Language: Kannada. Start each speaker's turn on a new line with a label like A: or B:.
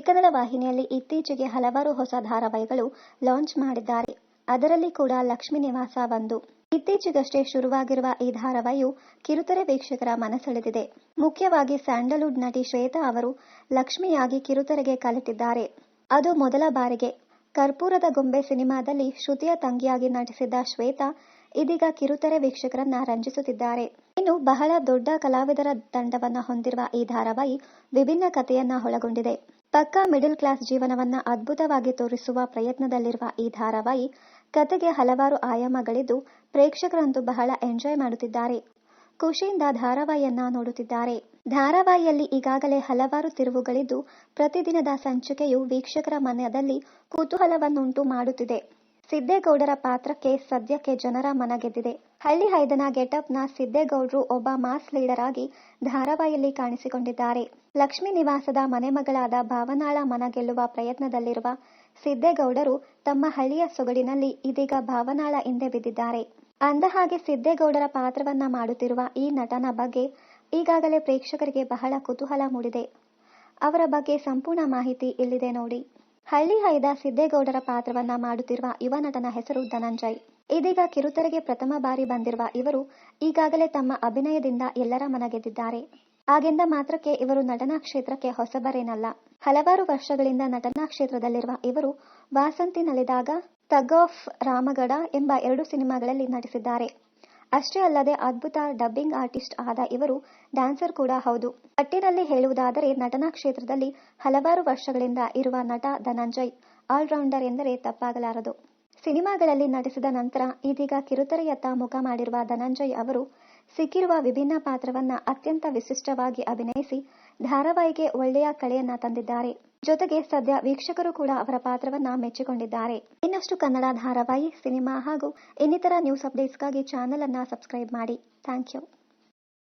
A: ಕನ್ನಡ ವಾಹಿನಿಯಲ್ಲಿ ಇತ್ತೀಚೆಗೆ ಹಲವಾರು ಹೊಸ ಧಾರಾವಾಹಿಗಳು ಲಾಂಚ್ ಮಾಡಿದ್ದಾರೆ. ಅದರಲ್ಲಿ ಕೂಡ ಲಕ್ಷ್ಮೀ ನಿವಾಸ ಒಂದು. ಇತ್ತೀಚೆಗಷ್ಟೇ ಶುರುವಾಗಿರುವ ಈ ಧಾರಾವಾಹಿಯು ಕಿರುತೆರೆ ವೀಕ್ಷಕರ ಮನಸೆಳೆದಿದೆ. ಮುಖ್ಯವಾಗಿ ಸ್ಯಾಂಡಲ್ವುಡ್ ನಟಿ ಶ್ವೇತಾ ಅವರು ಲಕ್ಷ್ಮಿಯಾಗಿ ಕಿರುತೆರೆಗೆ ಕಾಲಿಟ್ಟಿದ್ದಾರೆ. ಅದು ಮೊದಲ ಬಾರಿಗೆ. ಕರ್ಪೂರದ ಗೊಂಬೆ ಸಿನಿಮಾದಲ್ಲಿ ಶ್ರುತಿಯ ತಂಗಿಯಾಗಿ ನಟಿಸಿದ್ದ ಶ್ವೇತಾ ಇದೀಗ ಕಿರುತೆರೆ ವೀಕ್ಷಕರನ್ನ ರಂಜಿಸುತ್ತಿದ್ದಾರೆ. ಇನ್ನು ಬಹಳ ದೊಡ್ಡ ಕಲಾವಿದರ ತಂಡವನ್ನ ಹೊಂದಿರುವ ಈ ಧಾರಾವಾಹಿ ವಿಭಿನ್ನ ಕಥೆಯನ್ನ ಒಳಗೊಂಡಿದೆ. ಪಕ್ಕಾ ಮಿಡಲ್ ಕ್ಲಾಸ್ ಜೀವನವನ್ನ ಅದ್ಭುತವಾಗಿ ತೋರಿಸುವ ಪ್ರಯತ್ನದಲ್ಲಿರುವ ಈ ಧಾರಾವಾಹಿ ಕಥೆಗೆ ಹಲವಾರು ಆಯಾಮಗಳಿದ್ದು ಪ್ರೇಕ್ಷಕರಂತೂ ಬಹಳ ಎಂಜಾಯ್ ಮಾಡುತ್ತಿದ್ದಾರೆ. ಖುಷಿಯಿಂದ ಧಾರಾವಾಹಿಯನ್ನ ನೋಡುತ್ತಿದ್ದಾರೆ. ಧಾರಾವಾಹಿಯಲ್ಲಿ ಈಗಾಗಲೇ ಹಲವಾರು ತಿರುವುಗಳಿದ್ದು ಪ್ರತಿದಿನದ ಸಂಚಿಕೆಯು ವೀಕ್ಷಕರ ಮನದಲ್ಲಿ ಕುತೂಹಲವನ್ನುಂಟು ಮಾಡುತ್ತಿದೆ. ಸಿದ್ದೇಗೌಡರ ಪಾತ್ರಕ್ಕೆ ಸದ್ಯಕ್ಕೆ ಜನರ ಮನ ಗೆದ್ದಿದೆ. ಹಳ್ಳಿ ಹೈದನ ಗೆಟಪ್ನ ಸಿದ್ದೇಗೌಡ್ರು ಒಬ್ಬ ಮಾಸ್ ಲೀಡರ್ ಆಗಿ ಧಾರಾವಾಹಿಯಲ್ಲಿ ಕಾಣಿಸಿಕೊಂಡಿದ್ದಾರೆ. ಲಕ್ಷ್ಮೀ ನಿವಾಸದ ಮನೆಮಗಳಾದ ಭಾವನಾಳ ಮನ ಗೆಲ್ಲುವ ಪ್ರಯತ್ನದಲ್ಲಿರುವ ಸಿದ್ದೇಗೌಡರು ತಮ್ಮ ಹಳ್ಳಿಯ ಸೊಗಡಿನಲ್ಲಿ ಇದೀಗ ಭಾವನಾಳ ಹಿಂದೆ ಬಿದ್ದಿದ್ದಾರೆ. ಅಂದಹಾಗೆ ಸಿದ್ದೇಗೌಡರ ಪಾತ್ರವನ್ನ ಮಾಡುತ್ತಿರುವ ಈ ನಟನ ಬಗ್ಗೆ ಈಗಾಗಲೇ ಪ್ರೇಕ್ಷಕರಿಗೆ ಬಹಳ ಕುತೂಹಲ ಮೂಡಿದೆ. ಅವರ ಬಗ್ಗೆ ಸಂಪೂರ್ಣ ಮಾಹಿತಿ ಇಲ್ಲಿದೆ ನೋಡಿ. ಹಳ್ಳಿ ಹೈದ ಸಿದ್ದೇಗೌಡರ ಪಾತ್ರವನ್ನ ಮಾಡುತ್ತಿರುವ ಯುವ ನಟನ ಹೆಸರು ಧನಂಜಯ್. ಇದೀಗ ಕಿರುತೆರೆಗೆ ಪ್ರಥಮ ಬಾರಿ ಬಂದಿರುವ ಇವರು ಈಗಾಗಲೇ ತಮ್ಮ ಅಭಿನಯದಿಂದ ಎಲ್ಲರ ಮನ ಗೆದ್ದಿದ್ದಾರೆ. ಹಾಗೆಂದ ಮಾತ್ರಕ್ಕೆ ಇವರು ನಟನಾ ಕ್ಷೇತ್ರಕ್ಕೆ ಹೊಸಬರೇನಲ್ಲ. ಹಲವಾರು ವರ್ಷಗಳಿಂದ ನಟನಾ ಕ್ಷೇತ್ರದಲ್ಲಿರುವ ಇವರು ವಾಸಂತಿನಲ್ಲಿದ್ದಾಗ, ಥಗ್ ಆಫ್ ರಾಮಗಢ ಎಂಬ 2 ಸಿನಿಮಾಗಳಲ್ಲಿ ನಟಿಸಿದ್ದಾರೆ. ಅಷ್ಟೇ ಅಲ್ಲದೆ ಅದ್ಭುತ ಡಬ್ಬಿಂಗ್ ಆರ್ಟಿಸ್ಟ್ ಆದ ಇವರು ಡ್ಯಾನ್ಸರ್ ಕೂಡ ಹೌದು. ಒಟ್ಟಿನಲ್ಲಿ ಹೇಳುವುದಾದರೆ ನಟನಾ ಕ್ಷೇತ್ರದಲ್ಲಿ ಹಲವಾರು ವರ್ಷಗಳಿಂದ ಇರುವ ನಟ ಧನಂಜಯ್ ಆಲ್ರೌಂಡರ್ ಎಂದರೆ ತಪ್ಪಾಗಲಾರದು. ಸಿನಿಮಾಗಳಲ್ಲಿ ನಟಿಸಿದ ನಂತರ ಇದೀಗ ಕಿರುತೆರೆಯತ್ತ ಮುಖ ಮಾಡಿರುವ ಧನಂಜಯ್ ಅವರು ಸಿಕ್ಕಿರುವ ವಿಭಿನ್ನ ಪಾತ್ರವನ್ನ ಅತ್ಯಂತ ವಿಶಿಷ್ಟವಾಗಿ ಅಭಿನಯಿಸಿ ಧಾರಾವಾಹಿಗೆ ಒಳ್ಳೆಯ ಕಳೆಯನ್ನ ತಂದಿದ್ದಾರೆ. ಜೊತೆಗೆ ಸದ್ಯ ವೀಕ್ಷಕರು ಕೂಡ ಅವರ ಪಾತ್ರವನ್ನ ಮೆಚ್ಚಿಕೊಂಡಿದ್ದಾರೆ. ಇನ್ನಷ್ಟು ಕನ್ನಡ ಧಾರಾವಾಹಿ, ಸಿನಿಮಾ ಹಾಗೂ ಇನ್ನಿತರ ನ್ಯೂಸ್ ಅಪ್ಡೇಟ್ಸ್ಗಾಗಿ ಚಾನೆಲ್ ಅನ್ನ ಸಬ್ಸ್ಕ್ರೈಬ್ ಮಾಡಿ. Thank you.